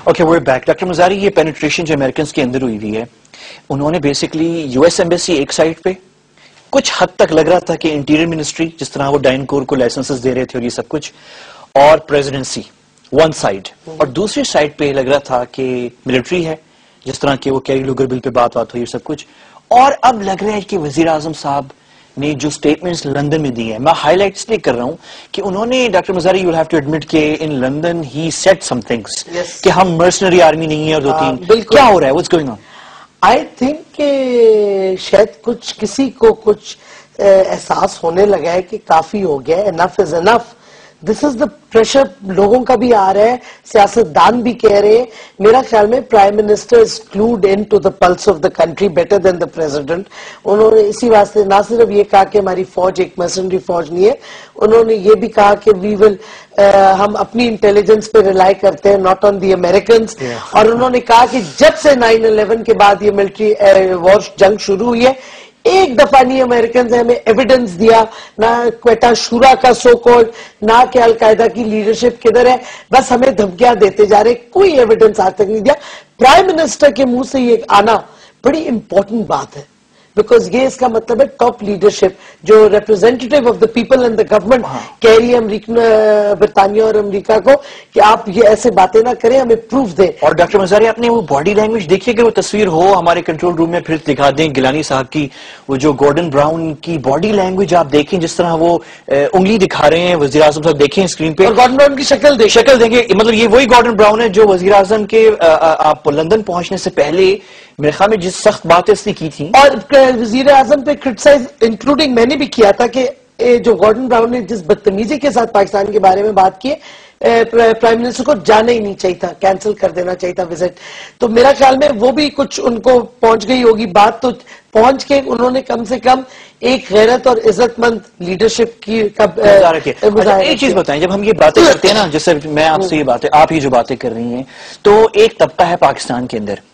Okay we're back. Doctor مزاری یہ penetration جو Americans کے اندر ہوئی ہے انہوں نے بیسکلی یو ایس ایمبیسی ایک سائڈ پہ کچھ حد تک لگ رہا تھا کہ انٹیریئر منسٹری جس طرح وہ ڈائن کور کو لائسنسز دے رہے تھے اور یہ سب کچھ اور پریزیڈنسی ون سائڈ اور دوسری سائڈ پہ لگ رہا تھا کہ ملٹری ہے جس طرح کہ وہ کیری لوگر بل پہ بات ہوئی سب کچھ اور اب لگ رہا ہے کہ وزیر اعظم صاحب نے جو سٹیٹمنٹس لندن میں دی ہیں میں ہائی لائٹ اس لیے کر رہا ہوں کہ انہوں نے doctor Mazari you have to admit کہ ان لندن ہی سیٹ سم تھنگس کہ ہم مرسنری آرمی نہیں ہیں اور دو تین کیا ہو رہا ہے what's going on I think کہ شاید کچھ کسی کو کچھ احساس ہونے لگا ہے کہ کافی ہو گیا ہے انف از انف دس از دا پریشر لوگوں کا بھی آ رہا ہے سیاستدان بھی کہہ رہے ہیں میرا خیال میں prime minister is clued in to the pulse of the country better than the president انہوں نے اسی واسطے نہ صرف یہ کہا کہ ہماری فوج ایک مرسنری فوج نہیں ہے انہوں نے یہ بھی کہا کہ وی ول ہم اپنی انٹیلیجنس پہ ریلائی کرتے ہیں ناٹ آن دی امریکنز اور انہوں نے کہا کہ جب سے 9/11 کے بعد یہ ملٹری وار جنگ شروع ہوئی ہے ایک دفعہ نہیں امریکنز نے ہمیں ایویڈنس دیا نہ کوئٹہ شورا کا سو کالڈ نہ کہ القاعدہ کی لیڈرشپ کدھر ہے بس ہمیں دھمکیاں دیتے جا رہے کوئی ایویڈنس آج تک نہیں دیا پرائم منسٹر کے منہ سے یہ آنا بڑی امپورٹنٹ بات ہے بیکاز یہ اس کا مطلب ہے ٹاپ لیڈرشپ جو representative of the people and the government کہہ رہی ہے برطانیہ اور امریکہ کو کہ آپ یہ ایسے باتیں نہ کریں ہمیں پروف دیں اور ڈاکٹر مزاری آپ نے وہ باڈی لینگویج دیکھیے کہ وہ تصویر ہو ہمارے کنٹرول روم میں پھر دکھا دیں گیلانی صاحب کی وہ جو گورڈن براؤن کی باڈی لینگویج آپ دیکھیں جس طرح وہ انگلی دکھا رہے ہیں وزیر اعظم صاحب دیکھیں اسکرین پہ اور گورڈن براؤن کی شکل دیکھیں مطلب یہ وہی گورڈن براؤن ہے جو وزیر اعظم کے آپ لندن پہنچنے سے پہلے میرے خیال میں جس سخت باتیں اس نے کی تھی اور وزیر اعظم پہ کرٹیسائز انکلوڈنگ میں نے بھی کیا تھا کہ جو گورڈن براؤن نے جس بدتمیزی کے ساتھ پاکستان کے بارے میں بات کی پرائم منسٹر کو جانا ہی نہیں چاہیے تھا کینسل کر دینا چاہیے تھا وزٹ تو میرا خیال میں وہ بھی کچھ ان کو پہنچ گئی ہوگی بات تو پہنچ کے انہوں نے کم سے کم ایک غیرت اور عزت مند لیڈرشپ کی ایک چیز بتائیں جب ہم یہ باتیں کرتے ہیں نا جیسے میں آپ سے یہ باتیں آپ ہی جو باتیں کر رہی ہیں تو ایک طبقہ ہے پاکستان کے اندر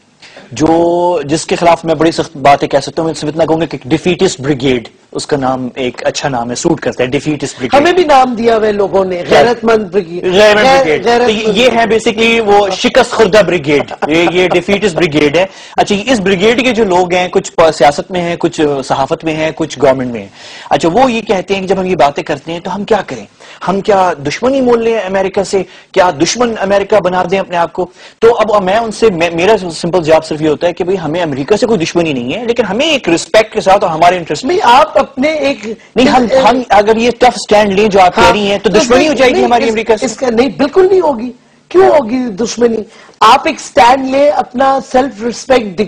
جو جس کے خلاف میں بڑی سخت باتیں کہہ سکتا ہوں میں صرف اتنا کہوں گا کہ ڈیفیٹسٹ بریگیڈ اس کا نام ایک اچھا نام ہے سوٹ کرتا ہے ڈیفیٹسٹ بریگیڈ ہمیں بھی نام دیا ہوئے لوگوں نے غیرت مند بریگیڈ یہ ہے بیسکلی وہ شکست خوردہ بریگیڈ یہ ڈیفیٹسٹ بریگیڈ ہے اچھا اس بریگیڈ کے جو لوگ ہیں کچھ سیاست میں ہیں کچھ صحافت میں ہیں کچھ گورنمنٹ میں ہیں اچھا وہ یہ کہتے ہیں کہ جب ہم یہ باتیں کرتے ہیں تو ہم کیا کریں ہم کیا دشمنی مول لیں امریکہ سے کیا دشمن امریکہ بنا دیں اپنے آپ کو تو اب میں ان سے میرا سمپل جواب صرف یہ ہوتا ہے کہ بھئی ہمیں امریکہ سے کوئی دشمنی نہیں ہے لیکن ہمیں ایک رسپیکٹ کے ساتھ اور ہمارے انٹرسٹ میں آپ اپنے ایک نہیں ہم اگر یہ ٹف سٹینڈ لیں جو آپ کہہ رہی ہیں تو دشمنی ہو جائے گی ہماری امریکہ سے اس کا نہیں بالکل نہیں ہوگی کیوں ہوگی دشمنی آپ ایک سٹینڈ لیں اپنا سیلف ریسپیکٹ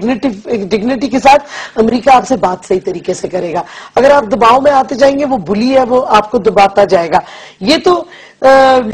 ڈگنیٹی کے ساتھ امریکہ آپ سے بات صحیح طریقے سے کرے گا اگر آپ دباؤ میں آتے جائیں گے وہ بلی ہے وہ آپ کو دباتا جائے گا یہ تو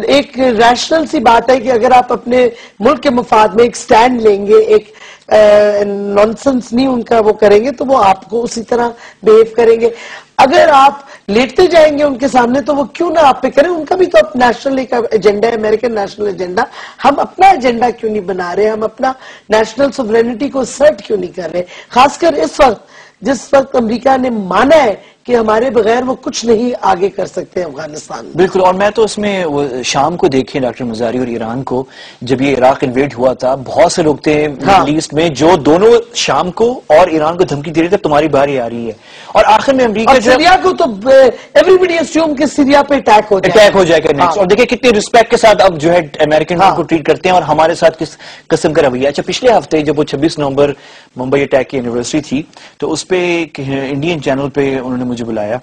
ایک ریشنل سی بات ہے کہ اگر آپ اپنے ملک کے مفاد میں ایک سٹینڈ لیں گے ایک نانسنس نہیں ان کا وہ کریں گے تو وہ آپ کو اسی طرح بیہیو کریں گے اگر آپ لیٹتے جائیں گے ان کے سامنے تو وہ کیوں نہ آپ پہ کریں ان کا بھی تو نیشنل ایک ایجنڈا ہے امریکن نیشنل ایجنڈا ہم اپنا ایجنڈا کیوں نہیں بنا رہے ہم اپنا نیشنل سوورینٹی کو اسرٹ کیوں نہیں کر رہے خاص کر اس وقت جس وقت امریکہ نے مانا ہے کہ ہمارے بغیر وہ کچھ نہیں آگے کر سکتے افغانستان میں بالکل اور میں تو اس میں شام کو دیکھیں ڈاکٹر مزاری اور ایران کو جب یہ عراق انویڈ ہوا تھا بہت سے لوگ تھے مڈل ایسٹ میں جو دونوں شام کو اور ایران کو دھمکی دے رہے تھے تمہاری باری آ رہی ہے اور آخر میں امریکہ سیریا کو تو ایوریبڈی اسیوم کہ سیریا پہ اٹیک ہو جائے گا نیکسٹ اور دیکھیں کتنے رسپیکٹ کے ساتھ اب جو ہے امریکن کو ٹریٹ کرتے ہیں اور ہمارے ساتھ کس قسم کا رویہ اچھا پچھلے ہفتے جب وہ 26 نومبر ممبئی اٹیک کی اینیورسری تھی تو اس پہ انڈین چینل پہ انہوں نے مجھے بلایا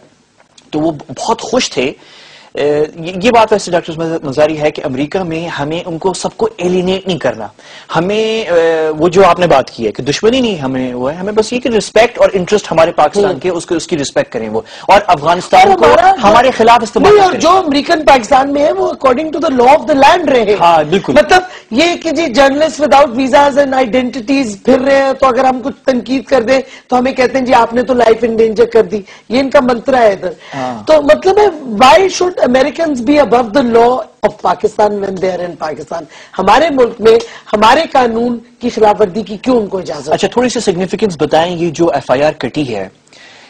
تو وہ بہت خوش تھے یہ بات ویسے ڈاکٹر مزاری ہے کہ امریکہ میں ہمیں ان کو سب کو ایلینیٹ نہیں کرنا ہمیں وہ جو آپ نے بات کی ہے کہ دشمنی نہیں ہمیں وہ ہے ہمیں بس یہ کہ رسپیکٹ اور انٹرسٹ ہمارے پاکستان کے اس کی رسپیکٹ کریں وہ اور افغانستان کو ہمارے خلاف استعمال کریں جو امریکن پاکستان میں ہے وہ according to the law of the land رہے ہاں بالکل مطلب یہ کہ جی journalist without visas and identities پھر رہے ہیں تو اگر ہم کچھ تنقید کر دیں تو ہمیں کہتے ہیں جی آپ نے تو لائف انڈینجر کر دی یہ ان کا منترا ہے ادھر تو مطلب ہے why should Americans be above the law of Pakistan when they are in Pakistan ہمارے ملک میں ہمارے قانون کی خلاف ورزی کی کیوں ان کو اجازت اچھا تھوڑی سی سگنیفیکنس بتائیں یہ جو FIR کٹی ہے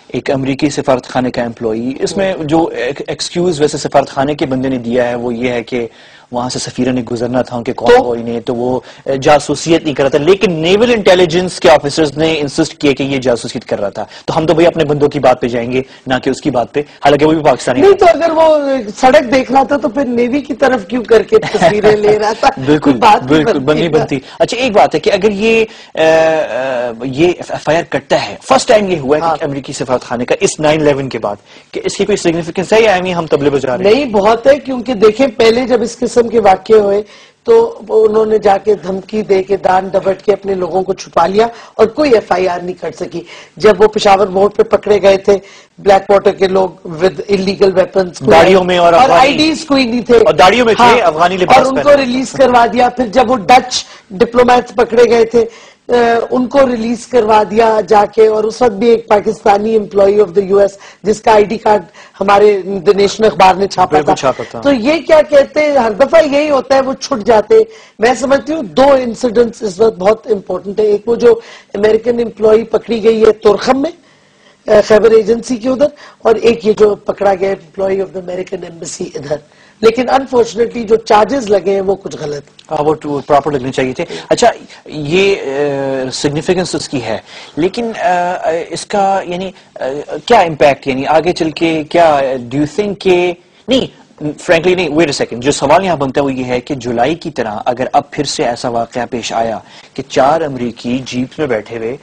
ایک امریکی سفارت خانے کا امپلائی اس میں جو ایکسکیوز ویسے سفارت خانے کے بندے نے دیا ہے وہ یہ ہے کہ وہاں سے سفیرہ نے گزرنا تھا ان کے کانوائے نے, تو وہ جاسوسیت نہیں کر رہا تھا, لیکن نیول انٹیلیجنس کے آفیسرز نے انسسٹ کیا کہ یہ جاسوسیت کر رہا تھا. تو ہم تو بھائی اپنے بندوں کی بات پہ جائیں گے نہ کہ اس کی بات پہ, حالانکہ وہ بھی پاکستانی نہیں. تو اگر وہ سڑک دیکھ رہا تھا تو پھر نیوی کی طرف کیوں کر کے تصویریں لے رہا تھا؟ بالکل بالکل بننی بنتی. اچھا ایک بات ہے کہ اگر یہ ایف آئی آر کٹتا ہے, فرسٹ ٹائم یہ ہوا ہے کہ امریکی سفارت خانے کا اس 9/11 کے بعد, کہ اس کی کوئی سگنیفیکنس ہے یا ہم تبلے بجا رہے ہیں؟ نہیں, بہت ہے, کیونکہ دیکھیں پہلے جب اس قسم کے واقعے ہوئے تو انہوں نے جا کے دھمکی دے کے دان ڈبٹ کے اپنے لوگوں کو چھپا لیا اور کوئی ایف آئی آر نہیں کر سکی. جب وہ پشاور موڑ پہ پکڑے گئے تھے بلیک واٹر کے لوگ ود انلیگل ویپنز, داڑیوں میں اور آئی ڈیز کوئی نہیں تھے, اور داڑیوں میں تھے افغانی لباس, اور ان کو ریلیز کروا دیا. پھر جب وہ ڈچ ڈپلومیٹس پکڑے گئے تھے ان کو ریلیز کروا دیا جا کے, اور اس وقت بھی ایک Pakistani employee of the U S جس کا آئی ڈی کارڈ ہمارے دی نیشن اخبار نے چھاپا تھا. تو یہ کیا کہتے ہیں, ہر دفعہ یہی ہوتا ہے, وہ چھٹ جاتے. میں سمجھتی ہوں دو انسیڈنٹس اس وقت بہت امپورٹنٹ ہے. ایک وہ جو امریکن امپلائی پکڑی گئی ہے تورخم میں خیبر ایجنسی کے ادھر, اور ایک یہ جو پکڑا گیا employee of the American embassy ادھر. لیکن انفارچونیٹلی جو چارجز لگے ہیں وہ کچھ غلط, وہ پراپر لگنے چاہیے تھے. اچھا یہ سگنیفیکنس اس کی ہے, لیکن اس کا یعنی کیا امپیکٹ, یعنی آگے چل کے کیا ڈو یو تھنک کہ نہیں فرینکلی نہیں, ویٹ اے سیکنڈ, جو سوال یہاں بنتا ہے وہ یہ ہے کہ جولائی کی طرح اگر اب پھر سے ایسا واقعہ پیش آیا کہ 4 امریکی جیپ میں بیٹھے ہوئے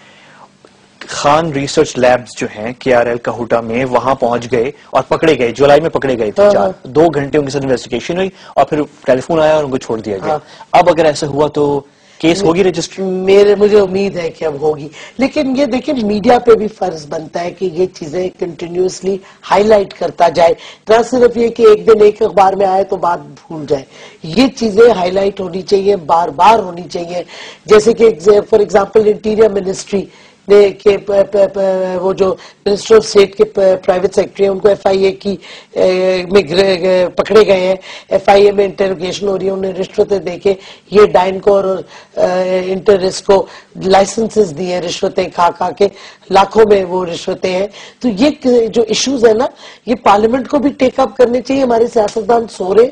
خان ریسرچ لیبز جو ہیں کے آر ایل کہوٹا میں وہاں پہنچ گئے اور پکڑے گئے, جولائی میں پکڑے گئے تھے 4, 2 گھنٹے ان کے ساتھ انویسٹیگیشن ہوئی اور پھر ٹیلی فون آیا اور ان کو چھوڑ دیا گیا. اب اگر ایسا ہوا تو کیس ہوگی رجسٹر؟ مجھے امید ہے کہ اب ہوگی, لیکن یہ دیکھیں میڈیا پہ بھی فرض بنتا ہے کہ یہ چیزیں کنٹینیوسلی ہائی لائٹ کرتا جائے, نہ صرف یہ کہ ایک دن ایک اخبار میں آئے تو بات بھول جائے. یہ چیزیں ہائی لائٹ ہونی چاہیے, بار بار ہونی چاہیے. جیسے کہ فار ایگزامپل انٹیریئر منسٹری نے کہ وہ جو منسٹر آف اسٹیٹ کے پرائیویٹ سیکرٹری ہیں ان کو ایف آئی اے کی میں پکڑے گئے ہیں, ایف آئی اے میں انٹروگیشن ہو رہی ہے, انہیں رشوتیں دے کے یہ ڈائنکور اور انٹرس کو لائسنسز دیے رشوتیں کھا کے, لاکھوں میں وہ رشوتیں ہیں. تو یہ جو ایشوز ہیں نا یہ پارلیمنٹ کو بھی ٹیک اپ کرنے چاہیے. ہمارے سیاستدان سو رہے,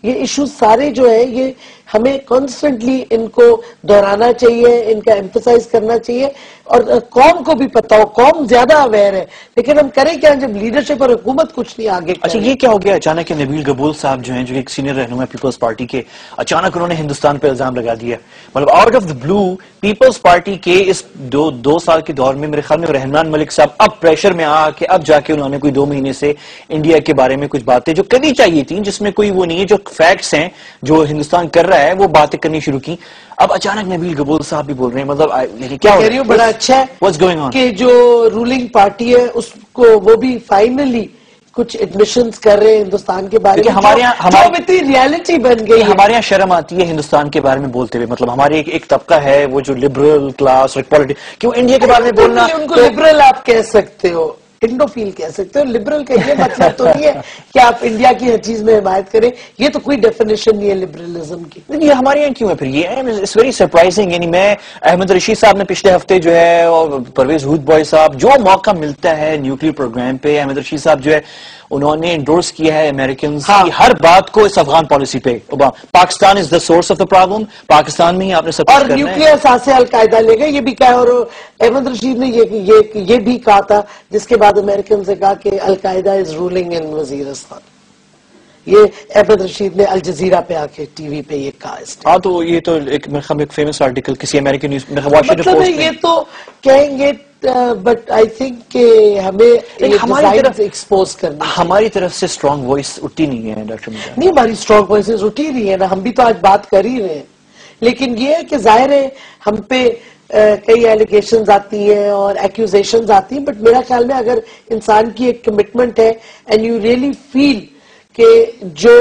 یہ ایشوز سارے جو ہیں یہ ہمیں کانسٹنٹلی ان کو دہرانا چاہیے, ان کا ایمفسائز کرنا چاہیے, اور قوم کو بھی پتا ہو, قوم زیادہ اویئر ہے, لیکن ہم کریں کیا جب لیڈرشپ اور حکومت کچھ نہیں آگے. اچھا یہ کیا ہو گیا اچانک کہ نبیل گبول صاحب جو ہیں جو ایک سینئر رہنما پیپلز پارٹی کے, اچانک انہوں نے ہندوستان پہ الزام لگا دیا, مطلب out of the blue Peoples Party کے اس 2 سال کے دور میں میرے خیال میں رحمان ملک صاحب اب پریشر میں آ کے اب جا کے انہوں نے کوئی 2 مہینے سے انڈیا کے بارے میں کچھ باتیں جو کرنی چاہیے تھیں, جس میں کوئی وہ نہیں ہے, جو فیکٹس ہیں جو ہندوستان کر رہا ہے وہ باتیں کرنی شروع کی. اب اچانک نبیل گبول صاحب بھی بول رہے ہیں, مطلب کیا کہہ رہی ہوں بڑا اچھا ہے کہ جو رولنگ پارٹی ہے اس کو وہ بھی فائنلی کچھ ایڈمیشنز کر رہے ہیں ہندوستان کے بارے میں, ہماری ریالٹی بن گئی. ہمارے یہاں شرم آتی ہے ہندوستان کے بارے میں بولتے ہوئے, مطلب ہمارے ایک طبقہ ہے وہ جو لبرل کلاس کیوں انڈیا کے بارے میں بولنا, ان کو لبرل آپ کہہ سکتے ہو, انڈوفیل کہہ سکتے ہو, لبرل کا یہ مطلب تو نہیں ہے کہ آپ انڈیا کی ہر چیز میں حمایت کریں, یہ تو کوئی ڈیفینیشن نہیں ہے لبرلزم کی. یہ ہمارے یہاں کیوں ہے پھر, یہ اٹس ویری سرپرائزنگ. یعنی میں احمد رشید صاحب نے پچھلے ہفتے جو ہے, اور پرویز ہود بوائے صاحب, جو موقع ملتا ہے نیوکلیئر پروگرام پہ, احمد رشید صاحب جو ہے انہوں نے انڈورس کیا ہے امریکنز کی ہر بات کو اس افغان پالیسی پہ. Pakistan is the source of the problem, Pakistan میں ہی آپ نے سب اور نیوکلیئر ساتھ سے القاعدہ لے گئے, یہ بھی کہا, اور احمد رشید نے یہ بھی کہا تھا, جس کے بعد امریکن سے کہا کہ القاعدہ از رولنگ ان وزیرستان. یہ احمد رشید نے الجزیرہ پہ آ کے ٹی وی پہ یہ کہا. ہاں تو یہ تو ایک فیمس آرٹیکل کسی امریکن نیوز واشنگٹن پوسٹ میں, یہ تو کہیں گے, بٹ آئی تھنک کہ ہمیں ہماری طرف ایکسپوز کرنا, ہماری طرف سے اسٹرانگ وائس اٹھی نہیں ہے ڈاکٹر مرزا. نہیں, ہماری اسٹرانگ وائسز اٹھی نہیں ہے نا, ہم بھی تو آج بات کر ہی رہے ہیں. لیکن یہ ہے کہ ظاہر ہے ہم پہ کئی ایلیگیشنز آتی ہیں اور ایکیوزیشنز آتی ہیں, بٹ میرا خیال میں اگر انسان کی ایک کمٹمنٹ ہے اینڈ یو ریئلی فیل کہ جو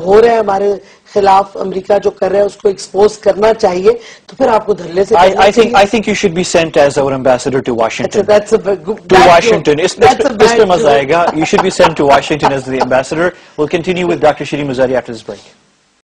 ہو رہا ہے ہمارے خلاف, امریکہ جو کر رہا ہے اس کو ایکسپوز کرنا چاہیے, تو پھر آپ کو دھرلے سے I think you should be sent as our ambassador to Washington. To Washington. اس میں مزہ آئے گا. You should be sent to Washington as the ambassador. We'll continue with Dr. Shiri Muzari after this break.